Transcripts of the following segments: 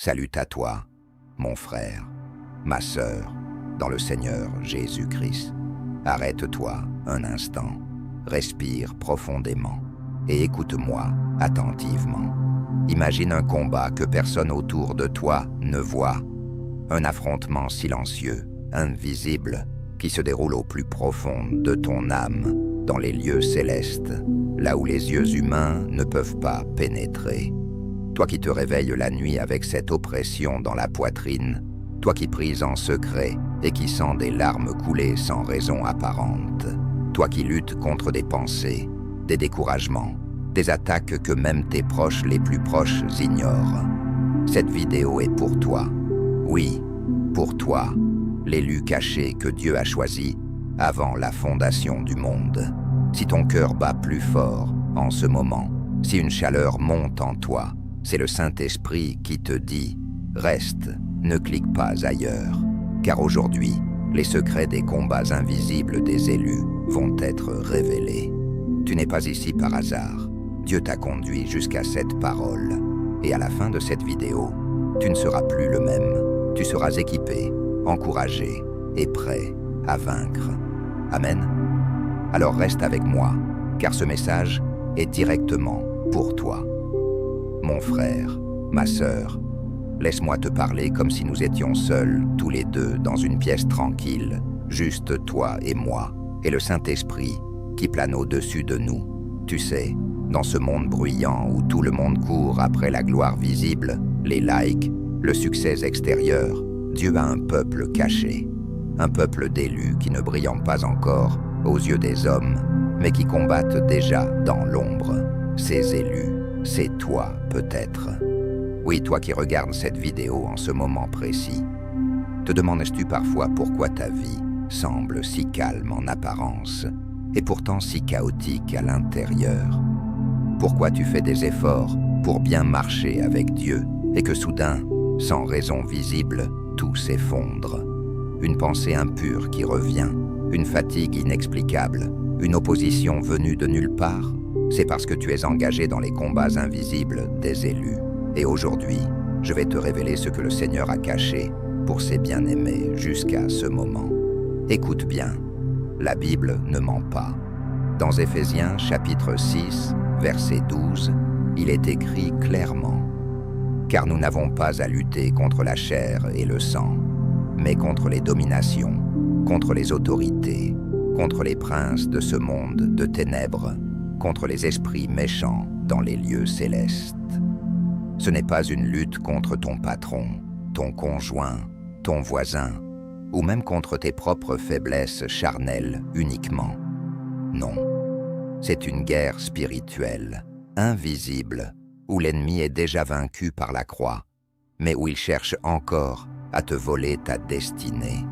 Salut à toi, mon frère, ma sœur, dans le Seigneur Jésus-Christ. Arrête-toi un instant, respire profondément et écoute-moi attentivement. Imagine un combat que personne autour de toi ne voit, un affrontement silencieux, invisible, qui se déroule au plus profond de ton âme, dans les lieux célestes, là où les yeux humains ne peuvent pas pénétrer. Toi qui te réveilles la nuit avec cette oppression dans la poitrine, toi qui pries en secret et qui sens des larmes couler sans raison apparente, toi qui luttes contre des pensées, des découragements, des attaques que même tes proches les plus proches ignorent. Cette vidéo est pour toi. Oui, pour toi, l'élu caché que Dieu a choisi avant la fondation du monde. Si ton cœur bat plus fort en ce moment, si une chaleur monte en toi, c'est le Saint-Esprit qui te dit « Reste, ne clique pas ailleurs ». Car aujourd'hui, les secrets des combats invisibles des élus vont être révélés. Tu n'es pas ici par hasard. Dieu t'a conduit jusqu'à cette parole. Et à la fin de cette vidéo, tu ne seras plus le même. Tu seras équipé, encouragé et prêt à vaincre. Amen. Alors reste avec moi, car ce message est directement pour toi. Mon frère, ma sœur, laisse-moi te parler comme si nous étions seuls, tous les deux, dans une pièce tranquille, juste toi et moi, et le Saint-Esprit qui plane au-dessus de nous. Tu sais, dans ce monde bruyant où tout le monde court après la gloire visible, les likes, le succès extérieur, Dieu a un peuple caché, un peuple d'élus qui ne brillent pas encore aux yeux des hommes, mais qui combattent déjà dans l'ombre. Ces élus, c'est toi peut-être. Oui, toi qui regardes cette vidéo en ce moment précis. Te demandes-tu parfois pourquoi ta vie semble si calme en apparence et pourtant si chaotique à l'intérieur? Pourquoi tu fais des efforts pour bien marcher avec Dieu et que soudain, sans raison visible, tout s'effondre? Une pensée impure qui revient, une fatigue inexplicable, une opposition venue de nulle part? C'est parce que tu es engagé dans les combats invisibles des élus. Et aujourd'hui, je vais te révéler ce que le Seigneur a caché pour ses bien-aimés jusqu'à ce moment. Écoute bien, la Bible ne ment pas. Dans Éphésiens chapitre 6, verset 12, il est écrit clairement « Car nous n'avons pas à lutter contre la chair et le sang, mais contre les dominations, contre les autorités, contre les princes de ce monde de ténèbres, contre les esprits méchants dans les lieux célestes. » Ce n'est pas une lutte contre ton patron, ton conjoint, ton voisin, ou même contre tes propres faiblesses charnelles uniquement. Non, c'est une guerre spirituelle, invisible, où l'ennemi est déjà vaincu par la croix, mais où il cherche encore à te voler ta destinée.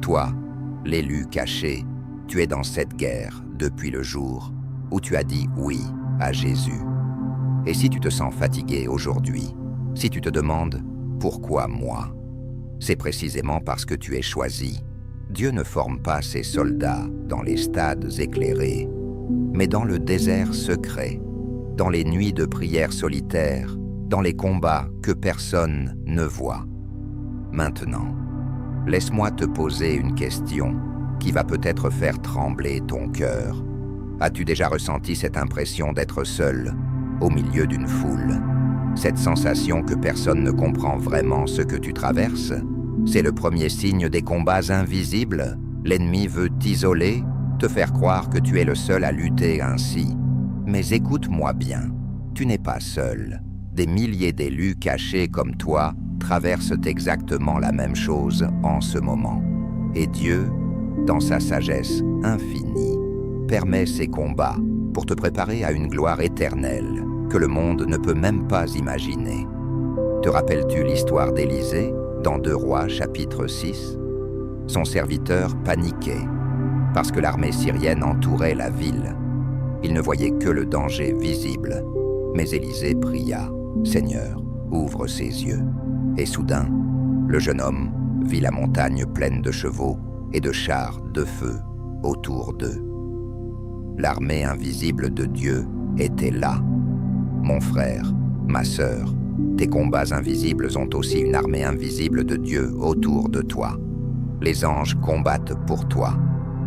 Toi, l'élu caché, tu es dans cette guerre depuis le jour où tu as dit oui à Jésus. Et si tu te sens fatigué aujourd'hui, si tu te demandes « Pourquoi moi ?» c'est précisément parce que tu es choisi. Dieu ne forme pas ses soldats dans les stades éclairés, mais dans le désert secret, dans les nuits de prière solitaire, dans les combats que personne ne voit. Maintenant, laisse-moi te poser une question qui va peut-être faire trembler ton cœur. As-tu déjà ressenti cette impression d'être seul au milieu d'une foule? Cette sensation que personne ne comprend vraiment ce que tu traverses? C'est le premier signe des combats invisibles. L'ennemi veut t'isoler, te faire croire que tu es le seul à lutter ainsi. Mais écoute-moi bien, tu n'es pas seul. Des milliers d'élus cachés comme toi traversent exactement la même chose en ce moment. Et Dieu, dans sa sagesse infinie, permet ces combats pour te préparer à une gloire éternelle que le monde ne peut même pas imaginer. Te rappelles-tu l'histoire d'Élisée dans 2 Rois chapitre 6? Son serviteur paniquait parce que l'armée syrienne entourait la ville. Il ne voyait que le danger visible, mais Élisée pria « Seigneur, ouvre ses yeux ». Et soudain, le jeune homme vit la montagne pleine de chevaux et de chars de feu autour d'eux. L'armée invisible de Dieu était là. Mon frère, ma sœur, Tes combats invisibles ont aussi une armée invisible de Dieu autour de toi. Les anges combattent pour toi.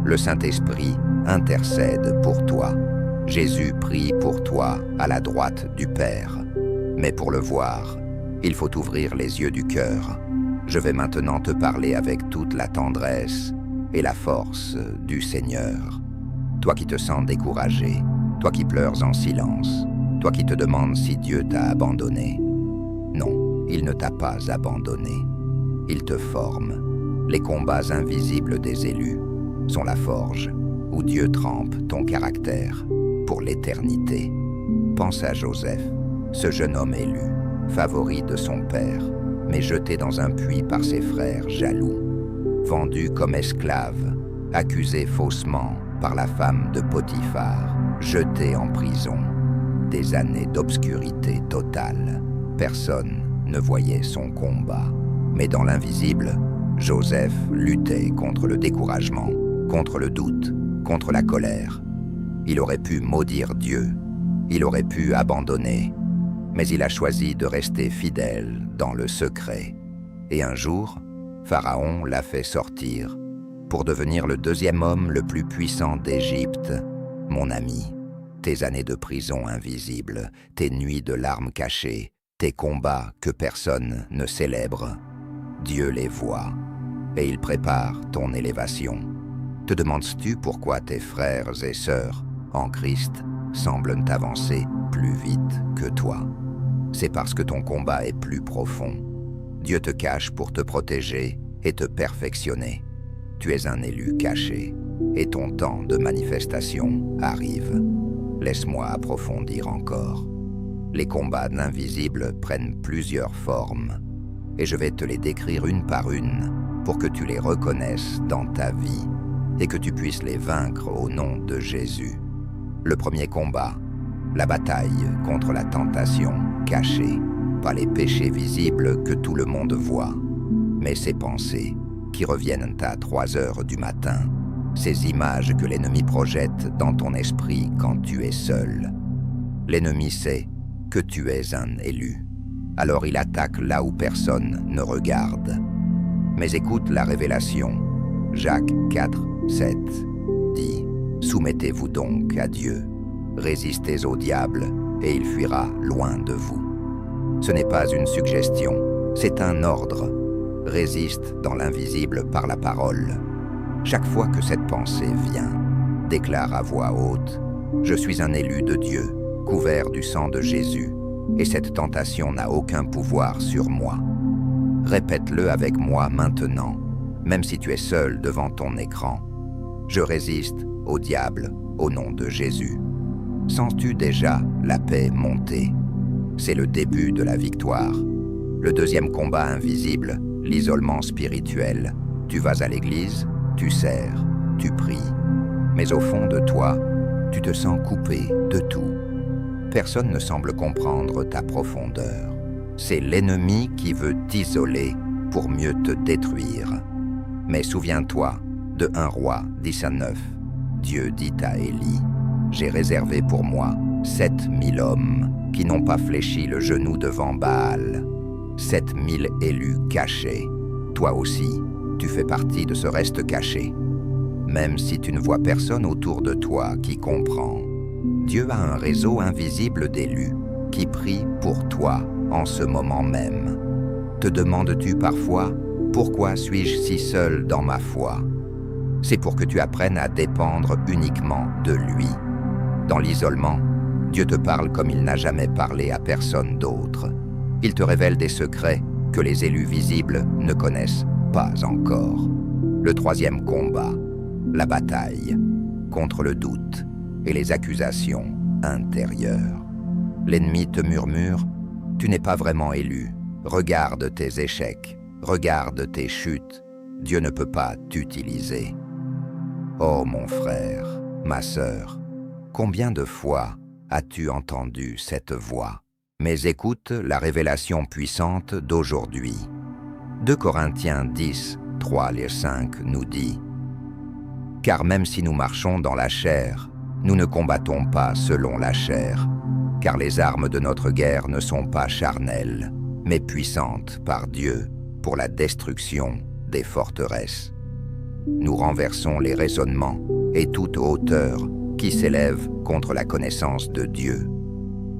Le Saint-Esprit intercède pour toi. Jésus prie pour toi à la droite du Père. Mais pour le voir, il faut ouvrir les yeux du cœur. Je vais maintenant te parler avec toute la tendresse et la force du Seigneur. Toi qui te sens découragé, toi qui pleures en silence, toi qui te demandes si Dieu t'a abandonné. Non, il ne t'a pas abandonné. Il te forme. Les combats invisibles des élus sont la forge où Dieu trempe ton caractère pour l'éternité. Pense à Joseph, ce jeune homme élu, favori de son père, mais jeté dans un puits par ses frères jaloux, vendu comme esclave, accusé faussement par la femme de Potiphar, jeté en prison. Des années d'obscurité totale. Personne ne voyait son combat. Mais dans l'invisible, Joseph luttait contre le découragement, contre le doute, contre la colère. Il aurait pu maudire Dieu, il aurait pu abandonner, mais il a choisi de rester fidèle dans le secret. Et un jour, Pharaon l'a fait sortir pour devenir le deuxième homme le plus puissant d'Égypte. Mon ami, tes années de prison invisible, tes nuits de larmes cachées, tes combats que personne ne célèbre, Dieu les voit et il prépare ton élévation. Te demandes-tu pourquoi tes frères et sœurs en Christ semblent avancer plus vite que toi? C'est parce que ton combat est plus profond. Dieu te cache pour te protéger et te perfectionner. Tu es un élu caché et ton temps de manifestation arrive. Laisse-moi approfondir encore. Les combats invisibles prennent plusieurs formes et je vais te les décrire une par une pour que tu les reconnaisses dans ta vie et que tu puisses les vaincre au nom de Jésus. Le premier combat, la bataille contre la tentation cachée, pas les péchés visibles que tout le monde voit, mais ces pensées qui reviennent à 3 heures du matin, ces images que l'ennemi projette dans ton esprit quand tu es seul. L'ennemi sait que tu es un élu, alors il attaque là où personne ne regarde. Mais écoute la révélation. Jacques 4, 7 dit « Soumettez-vous donc à Dieu, résistez au diable et il fuira loin de vous. » Ce n'est pas une suggestion, c'est un ordre. Résiste dans l'invisible par la parole. Chaque fois que cette pensée vient, déclare à voix haute « Je suis un élu de Dieu, couvert du sang de Jésus, et cette tentation n'a aucun pouvoir sur moi. » Répète-le avec moi maintenant, même si tu es seul devant ton écran. Je résiste au diable au nom de Jésus. Sens-tu déjà la paix monter? C'est le début de la victoire. Le deuxième combat invisible, l'isolement spirituel. Tu vas à l'église, tu sers, tu pries. Mais au fond de toi, tu te sens coupé de tout. Personne ne semble comprendre ta profondeur. C'est l'ennemi qui veut t'isoler pour mieux te détruire. Mais souviens-toi de 1 Roi 10:9. Dieu dit à Élie, « J'ai réservé pour moi 7000 hommes qui n'ont pas fléchi le genou devant Baal. 7000 élus cachés. Toi aussi, tu fais partie de ce reste caché. Même si tu ne vois personne autour de toi qui comprend, Dieu a un réseau invisible d'élus qui prient pour toi en ce moment même. Te demandes-tu parfois, pourquoi suis-je si seul dans ma foi? C'est pour que tu apprennes à dépendre uniquement de lui. Dans l'isolement, Dieu te parle comme il n'a jamais parlé à personne d'autre. Il te révèle des secrets que les élus visibles ne connaissent pas encore. Le troisième combat, la bataille contre le doute et les accusations intérieures. L'ennemi te murmure, tu n'es pas vraiment élu. Regarde tes échecs, regarde tes chutes. Dieu ne peut pas t'utiliser. Oh mon frère, ma sœur, combien de fois as-tu entendu cette voix? Mais écoute la révélation puissante d'aujourd'hui. 2 Corinthiens 10, 3-5 nous dit « Car même si nous marchons dans la chair, nous ne combattons pas selon la chair. car les armes de notre guerre ne sont pas charnelles, mais puissantes par Dieu pour la destruction des forteresses. Nous renversons les raisonnements et toute hauteur qui s'élève contre la connaissance de Dieu,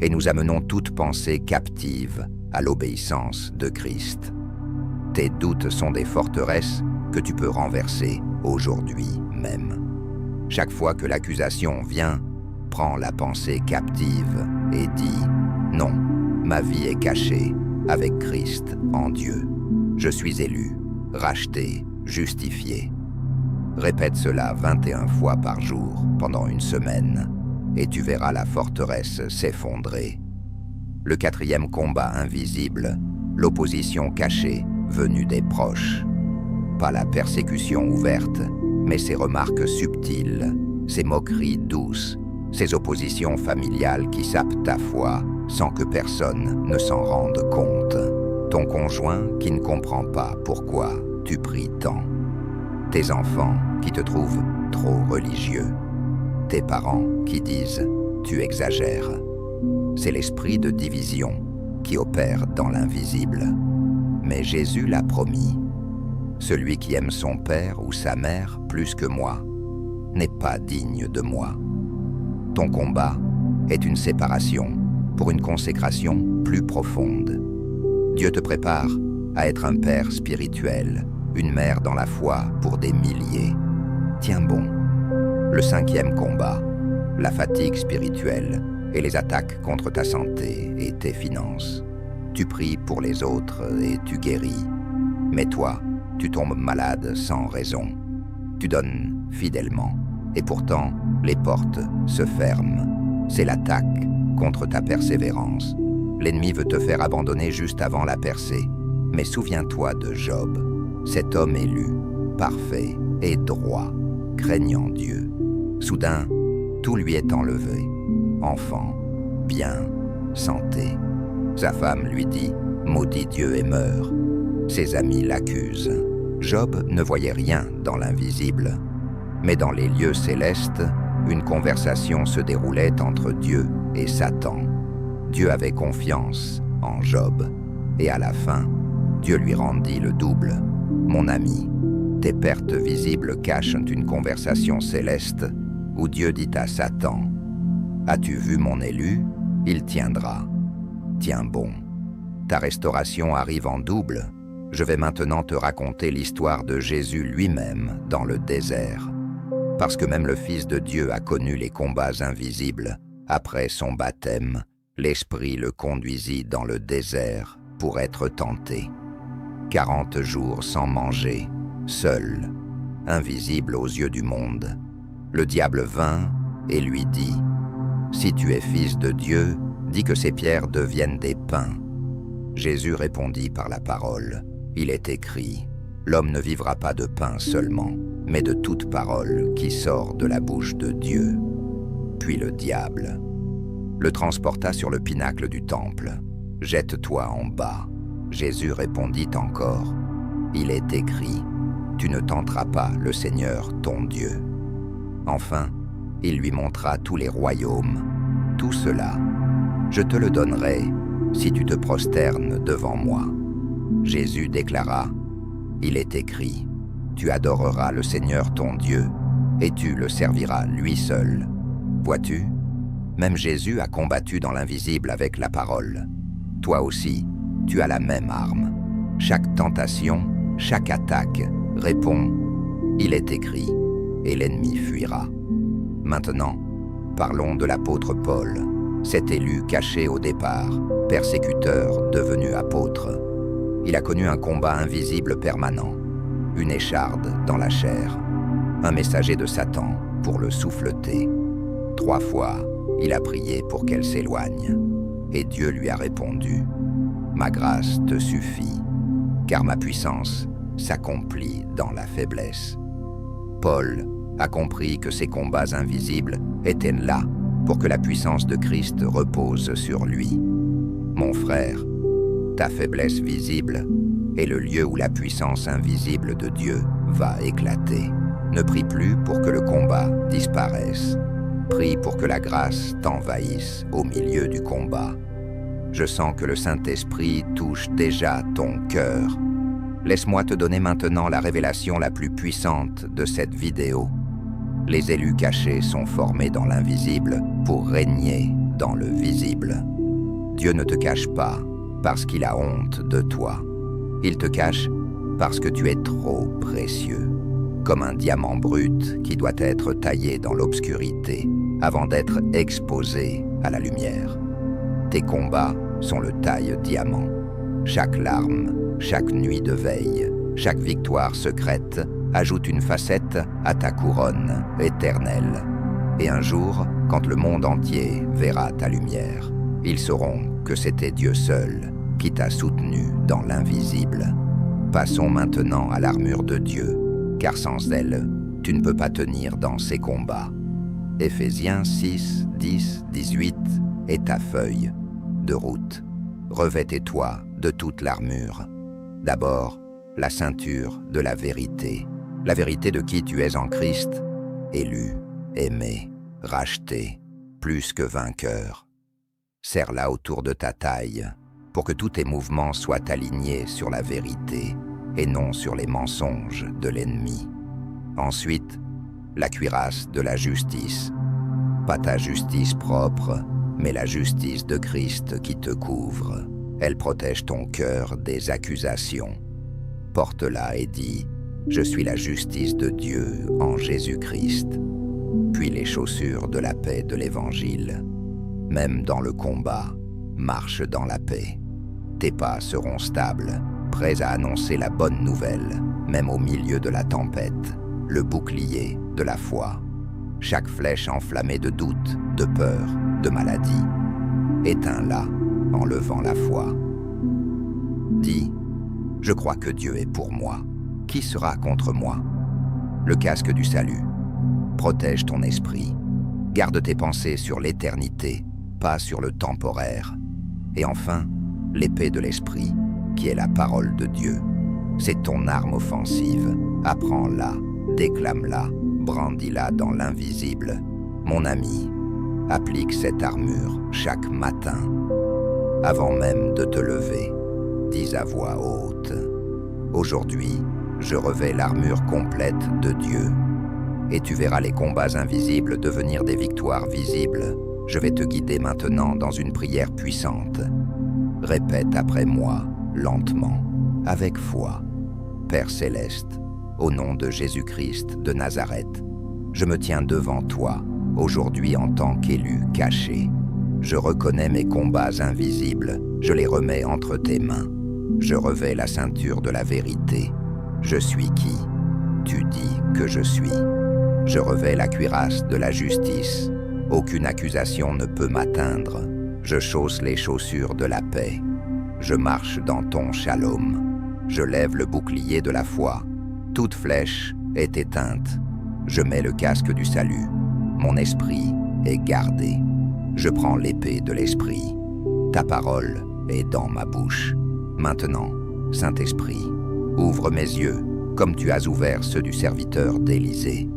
et nous amenons toute pensée captive à l'obéissance de Christ. Tes doutes sont des forteresses que tu peux renverser aujourd'hui même. Chaque fois que l'accusation vient, prends la pensée captive et dis « Non, ma vie est cachée avec Christ en Dieu. Je suis élu, racheté, justifié. » Répète cela 21 fois par jour pendant une semaine, et tu verras la forteresse s'effondrer. Le quatrième combat invisible, l'opposition cachée venue des proches. Pas la persécution ouverte, mais ces remarques subtiles, ces moqueries douces, ces oppositions familiales qui sapent ta foi sans que personne ne s'en rende compte. Ton conjoint qui ne comprend pas pourquoi tu pries tant. Tes enfants qui te trouvent trop religieux. Tes parents qui disent « tu exagères ». C'est l'esprit de division qui opère dans l'invisible. Mais Jésus l'a promis. Celui qui aime son père ou sa mère plus que moi n'est pas digne de moi. Ton combat est une séparation pour une consécration plus profonde. Dieu te prépare à être un père spirituel, une mère dans la foi pour des milliers. Tiens bon. Le cinquième combat, la fatigue spirituelle et les attaques contre ta santé et tes finances. Tu pries pour les autres et tu guéris. Mais toi, tu tombes malade sans raison. Tu donnes fidèlement. Et pourtant, les portes se ferment. C'est l'attaque contre ta persévérance. L'ennemi veut te faire abandonner juste avant la percée. Mais souviens-toi de Job, cet homme élu, parfait et droit, craignant Dieu. Soudain, tout lui est enlevé. Enfant, bien, santé. Sa femme lui dit « Maudit Dieu et meurt ». Ses amis l'accusent. Job ne voyait rien dans l'invisible. Mais dans les lieux célestes, une conversation se déroulait entre Dieu et Satan. Dieu avait confiance en Job. Et à la fin, Dieu lui rendit le double. « Mon ami, tes pertes visibles cachent une conversation céleste où Dieu dit à Satan « As-tu vu mon élu? Il tiendra. Tiens bon. Ta restauration arrive en double. Je vais maintenant te raconter l'histoire de Jésus lui-même dans le désert. Parce que même le Fils de Dieu a connu les combats invisibles. Après son baptême, l'Esprit le conduisit dans le désert pour être tenté. 40 jours sans manger, seul, invisible aux yeux du monde. Le diable vint et lui dit « Si tu es fils de Dieu, dis que ces pierres deviennent des pains. » Jésus répondit par la parole. Il est écrit « L'homme ne vivra pas de pain seulement, mais de toute parole qui sort de la bouche de Dieu. » Puis le diable le transporta sur le pinacle du temple. « Jette-toi en bas. » Jésus répondit encore « Il est écrit, tu ne tenteras pas le Seigneur ton Dieu. » Enfin, il lui montra tous les royaumes. « Tout cela, je te le donnerai si tu te prosternes devant moi. » Jésus déclara « Il est écrit, tu adoreras le Seigneur ton Dieu et tu le serviras lui seul. » Vois-tu, même Jésus a combattu dans l'invisible avec la parole. Toi aussi, tu as la même arme. Chaque tentation, chaque attaque répond « Il est écrit » et l'ennemi fuira. Maintenant, parlons de l'apôtre Paul, cet élu caché au départ, persécuteur devenu apôtre. Il a connu un combat invisible permanent, une écharde dans la chair, un messager de Satan pour le souffleter. 3 fois, il a prié pour qu'elle s'éloigne, et Dieu lui a répondu « Ma grâce te suffit, car ma puissance s'accomplit dans la faiblesse. » Paul a compris que ces combats invisibles étaient là pour que la puissance de Christ repose sur lui. Mon frère, ta faiblesse visible est le lieu où la puissance invisible de Dieu va éclater. Ne prie plus pour que le combat disparaisse. Prie pour que la grâce t'envahisse au milieu du combat. Je sens que le Saint-Esprit touche déjà ton cœur. Laisse-moi te donner maintenant la révélation la plus puissante de cette vidéo. Les élus cachés sont formés dans l'invisible pour régner dans le visible. Dieu ne te cache pas parce qu'il a honte de toi. Il te cache parce que tu es trop précieux, comme un diamant brut qui doit être taillé dans l'obscurité avant d'être exposé à la lumière. Tes combats sont le taille-diamant. Chaque larme, chaque nuit de veille, chaque victoire secrète ajoute une facette à ta couronne éternelle. Et un jour, quand le monde entier verra ta lumière, ils sauront que c'était Dieu seul qui t'a soutenu dans l'invisible. Passons maintenant à l'armure de Dieu, car sans elle, tu ne peux pas tenir dans ces combats. Éphésiens 6, 10, 18 est ta feuille de route. Revêtez-toi de toute l'armure. D'abord, la ceinture de la vérité de qui tu es en Christ, élu, aimé, racheté, plus que vainqueur. Serre-la autour de ta taille pour que tous tes mouvements soient alignés sur la vérité et non sur les mensonges de l'ennemi. Ensuite, la cuirasse de la justice. Pas ta justice propre, mais la justice de Christ qui te couvre. Elle protège ton cœur des accusations. Porte-la et dis « Je suis la justice de Dieu en Jésus-Christ ». Puis les chaussures de la paix de l'Évangile. Même dans le combat, marche dans la paix. Tes pas seront stables, prêts à annoncer la bonne nouvelle, même au milieu de la tempête, le bouclier de la foi. Chaque flèche enflammée de doute, de peur, de maladie, éteins-la en levant la foi. Dis, je crois que Dieu est pour moi. Qui sera contre moi? Le casque du salut. Protège ton esprit. Garde tes pensées sur l'éternité, pas sur le temporaire. Et enfin, l'épée de l'esprit, qui est la parole de Dieu. C'est ton arme offensive. Apprends-la, déclame-la, brandis-la dans l'invisible. Mon ami, applique cette armure chaque matin. Avant même de te lever, dis à voix haute. Aujourd'hui, je revêts l'armure complète de Dieu. Et tu verras les combats invisibles devenir des victoires visibles. Je vais te guider maintenant dans une prière puissante. Répète après moi, lentement, avec foi. Père céleste, au nom de Jésus-Christ de Nazareth, je me tiens devant toi, aujourd'hui en tant qu'élu caché. Je reconnais mes combats invisibles, je les remets entre tes mains. Je revêts la ceinture de la vérité. Je suis qui? Tu dis que je suis. Je revêts la cuirasse de la justice. Aucune accusation ne peut m'atteindre. Je chausse les chaussures de la paix. Je marche dans ton shalom. Je lève le bouclier de la foi. Toute flèche est éteinte. Je mets le casque du salut. Mon esprit est gardé. Je prends l'épée de l'esprit. Ta parole est dans ma bouche. Maintenant, Saint-Esprit, ouvre mes yeux comme tu as ouvert ceux du serviteur d'Élysée.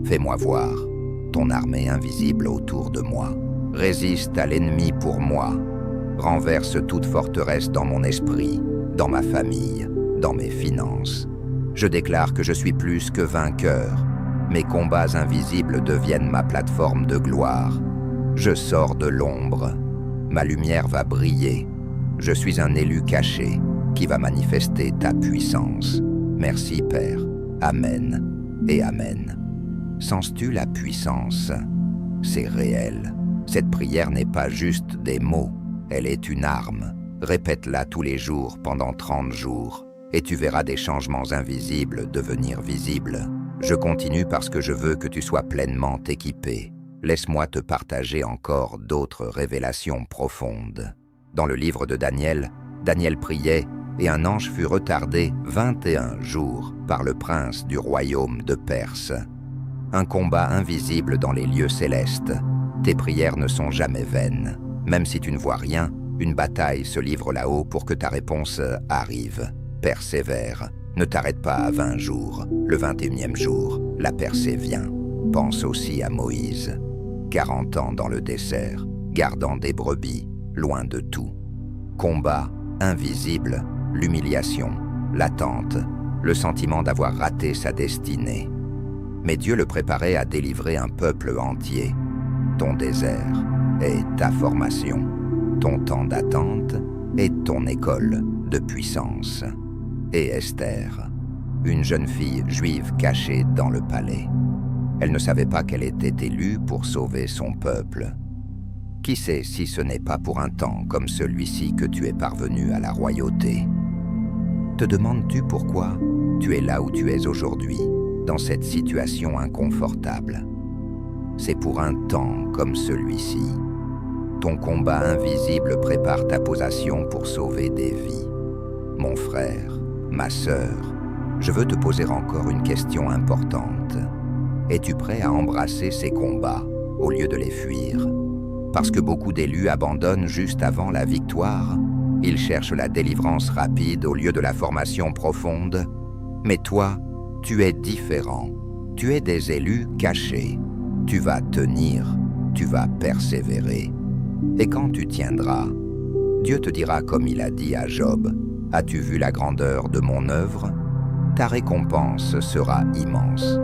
Fais-moi voir ton armée invisible autour de moi. Résiste à l'ennemi pour moi. Renverse toute forteresse dans mon esprit, dans ma famille, dans mes finances. Je déclare que je suis plus que vainqueur. Mes combats invisibles deviennent ma plateforme de gloire. Je sors de l'ombre. Ma lumière va briller. Je suis un élu caché qui va manifester ta puissance. Merci Père. Amen et Amen. Sens-tu la puissance? C'est réel. Cette prière n'est pas juste des mots. Elle est une arme. Répète-la tous les jours pendant 30 jours et tu verras des changements invisibles devenir visibles. Je continue parce que je veux que tu sois pleinement équipé. Laisse-moi te partager encore d'autres révélations profondes. Dans le livre de Daniel, Daniel priait et un ange fut retardé 21 jours par le prince du royaume de Perse. Un combat invisible dans les lieux célestes. Tes prières ne sont jamais vaines. Même si tu ne vois rien, une bataille se livre là-haut pour que ta réponse arrive. Persévère. Ne t'arrête pas à 20 jours. Le 21e jour, la percée vient. Pense aussi à Moïse. 40 ans dans le désert, gardant des brebis, loin de tout. Combat, invisible, l'humiliation, l'attente, le sentiment d'avoir raté sa destinée. Mais Dieu le préparait à délivrer un peuple entier. Ton désert est ta formation, ton temps d'attente est ton école de puissance. Et Esther, une jeune fille juive cachée dans le palais. Elle ne savait pas qu'elle était élue pour sauver son peuple. Qui sait si ce n'est pas pour un temps comme celui-ci que tu es parvenu à la royauté? Te demandes-tu pourquoi tu es là où tu es aujourd'hui, dans cette situation inconfortable? C'est pour un temps comme celui-ci. Ton combat invisible prépare ta position pour sauver des vies. Mon frère, ma sœur, je veux te poser encore une question importante. Es-tu prêt à embrasser ces combats au lieu de les fuir? Parce que beaucoup d'élus abandonnent juste avant la victoire. Ils cherchent la délivrance rapide au lieu de la formation profonde. Mais toi, tu es différent. Tu es des élus cachés. Tu vas tenir, tu vas persévérer. Et quand tu tiendras, Dieu te dira comme il a dit à Job, « As-tu vu la grandeur de mon œuvre? Ta récompense sera immense. »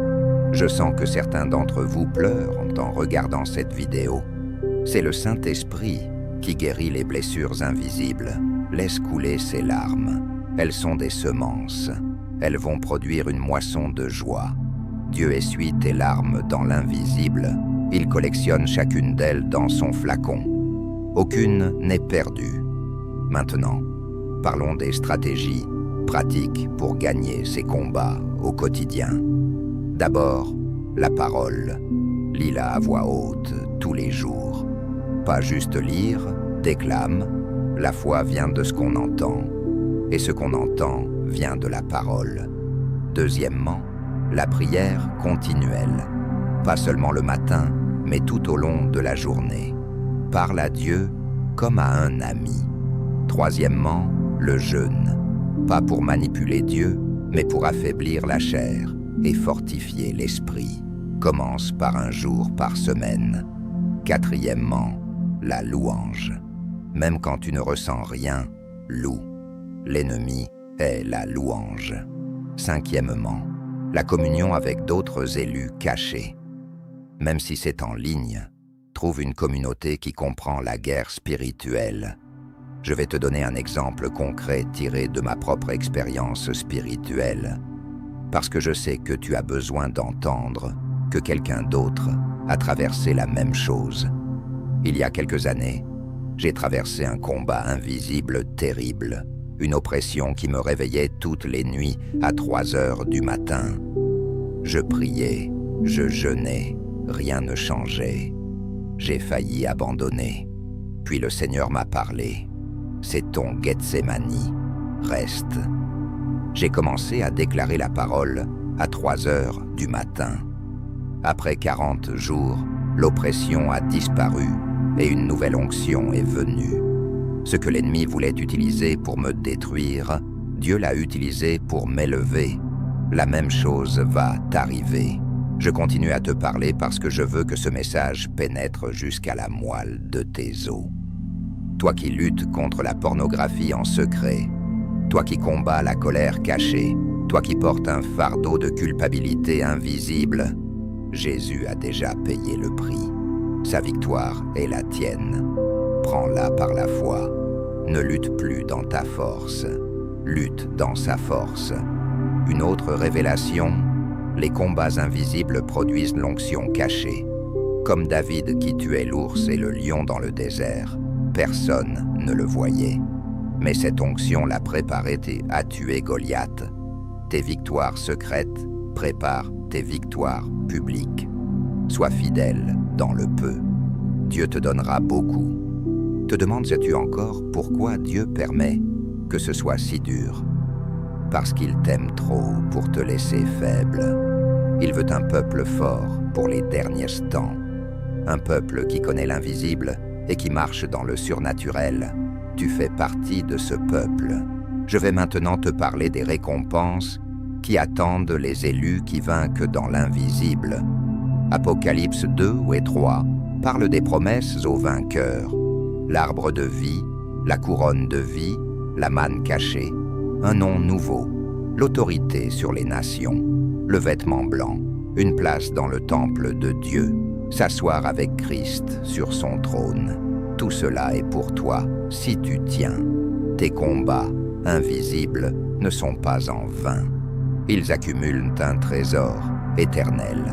Je sens que certains d'entre vous pleurent en regardant cette vidéo. C'est le Saint-Esprit qui guérit les blessures invisibles. Laisse couler ces larmes. Elles sont des semences. Elles vont produire une moisson de joie. Dieu essuie tes larmes dans l'invisible. Il collectionne chacune d'elles dans son flacon. Aucune n'est perdue. Maintenant, parlons des stratégies pratiques pour gagner ces combats au quotidien. D'abord, la parole. Lis-la à voix haute tous les jours. Pas juste lire, déclame. La foi vient de ce qu'on entend. Et ce qu'on entend vient de la parole. Deuxièmement, la prière continuelle. Pas seulement le matin, mais tout au long de la journée. Parle à Dieu comme à un ami. Troisièmement, le jeûne. Pas pour manipuler Dieu, mais pour affaiblir la chair et fortifier l'esprit. Commence par un jour par semaine. Quatrièmement, la louange. Même quand tu ne ressens rien, loue. L'ennemi est la louange. Cinquièmement, la communion avec d'autres élus cachés. Même si c'est en ligne, trouve une communauté qui comprend la guerre spirituelle. Je vais te donner un exemple concret tiré de ma propre expérience spirituelle. Parce que je sais que tu as besoin d'entendre que quelqu'un d'autre a traversé la même chose. Il y a quelques années, j'ai traversé un combat invisible terrible, une oppression qui me réveillait toutes les nuits à 3 heures du matin. Je priais, je jeûnais, rien ne changeait. J'ai failli abandonner. Puis le Seigneur m'a parlé. C'est ton Gethsémani, reste. J'ai commencé à déclarer la parole à 3 heures du matin. Après 40 jours, l'oppression a disparu et une nouvelle onction est venue. Ce que l'ennemi voulait utiliser pour me détruire, Dieu l'a utilisé pour m'élever. La même chose va t'arriver. Je continue à te parler parce que je veux que ce message pénètre jusqu'à la moelle de tes os. Toi qui luttes contre la pornographie en secret, toi qui combats la colère cachée, toi qui portes un fardeau de culpabilité invisible, Jésus a déjà payé le prix. Sa victoire est la tienne. Prends-la par la foi. Ne lutte plus dans ta force. Lutte dans sa force. Une autre révélation, les combats invisibles produisent l'onction cachée. Comme David qui tuait l'ours et le lion dans le désert, personne ne le voyait. Mais cette onction l'a préparé à tuer Goliath. Tes victoires secrètes préparent tes victoires publiques. Sois fidèle dans le peu. Dieu te donnera beaucoup. Te demandes-tu encore pourquoi Dieu permet que ce soit si dur? Parce qu'il t'aime trop pour te laisser faible. Il veut un peuple fort pour les derniers temps. Un peuple qui connaît l'invisible et qui marche dans le surnaturel. Tu fais partie de ce peuple. Je vais maintenant te parler des récompenses qui attendent les élus qui vainquent dans l'invisible. Apocalypse 2 et 3 Parle des promesses aux vainqueurs. L'arbre de vie, la couronne de vie, la manne cachée, un nom nouveau, l'autorité sur les nations, le vêtement blanc, une place dans le temple de Dieu, s'asseoir avec Christ sur son trône. Tout cela est pour toi si tu tiens. Tes combats, invisibles, ne sont pas en vain. Ils accumulent un trésor éternel.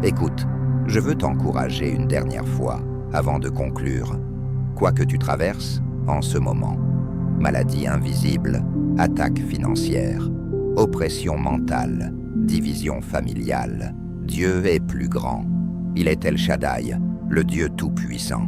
Écoute, je veux t'encourager une dernière fois avant de conclure. Quoi que tu traverses en ce moment, maladie invisible, attaque financière, oppression mentale, division familiale, Dieu est plus grand. Il est El Shaddai, le Dieu tout-puissant.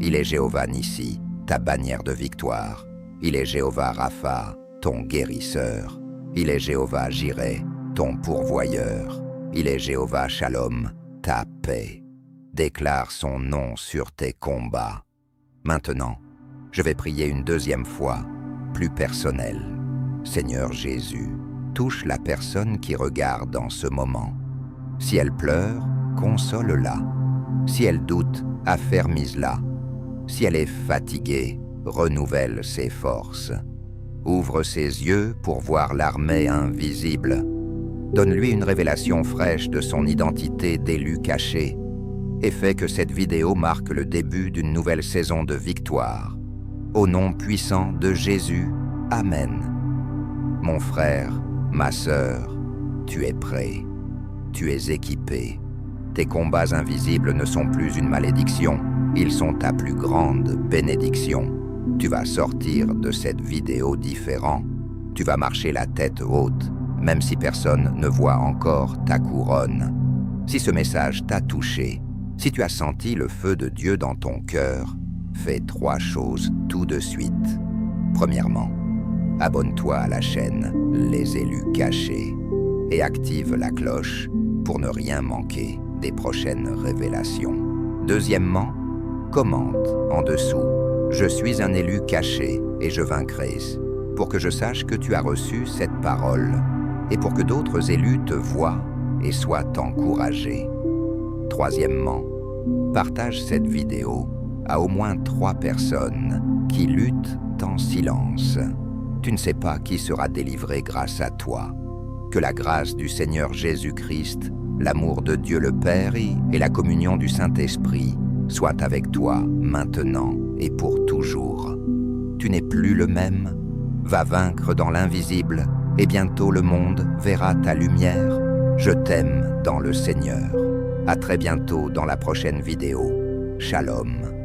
Il est Jéhovah Nissi, ta bannière de victoire. Il est Jéhovah Rapha, ton guérisseur. Il est Jéhovah Jireh, ton pourvoyeur. Il est Jéhovah Shalom, ta paix. Déclare son nom sur tes combats. Maintenant, je vais prier une deuxième fois, plus personnelle. Seigneur Jésus, touche la personne qui regarde en ce moment. Si elle pleure, console-la. Si elle doute, affermise-la. Si elle est fatiguée, renouvelle ses forces. Ouvre ses yeux pour voir l'armée invisible. Donne-lui une révélation fraîche de son identité d'élu caché et fais que cette vidéo marque le début d'une nouvelle saison de victoire. Au nom puissant de Jésus, Amen. Mon frère, ma sœur, tu es prêt, tu es équipé. Tes combats invisibles ne sont plus une malédiction, ils sont ta plus grande bénédiction. Tu vas sortir de cette vidéo différent. Tu vas marcher la tête haute, même si personne ne voit encore ta couronne. Si ce message t'a touché, si tu as senti le feu de Dieu dans ton cœur, fais 3 choses tout de suite. Premièrement, abonne-toi à la chaîne Les Élus Cachés et active la cloche pour ne rien manquer des prochaines révélations. Deuxièmement, commente en dessous « Je suis un élu caché et je vaincrai » pour que je sache que tu as reçu cette parole et pour que d'autres élus te voient et soient encouragés. Troisièmement, partage cette vidéo à au moins 3 personnes qui luttent en silence. Tu ne sais pas qui sera délivré grâce à toi. Que la grâce du Seigneur Jésus-Christ, l'amour de Dieu le Père et la communion du Saint-Esprit soient avec toi maintenant et pour toujours. Tu n'es plus le même. Va vaincre dans l'invisible et bientôt le monde verra ta lumière. Je t'aime dans le Seigneur. À très bientôt dans la prochaine vidéo. Shalom.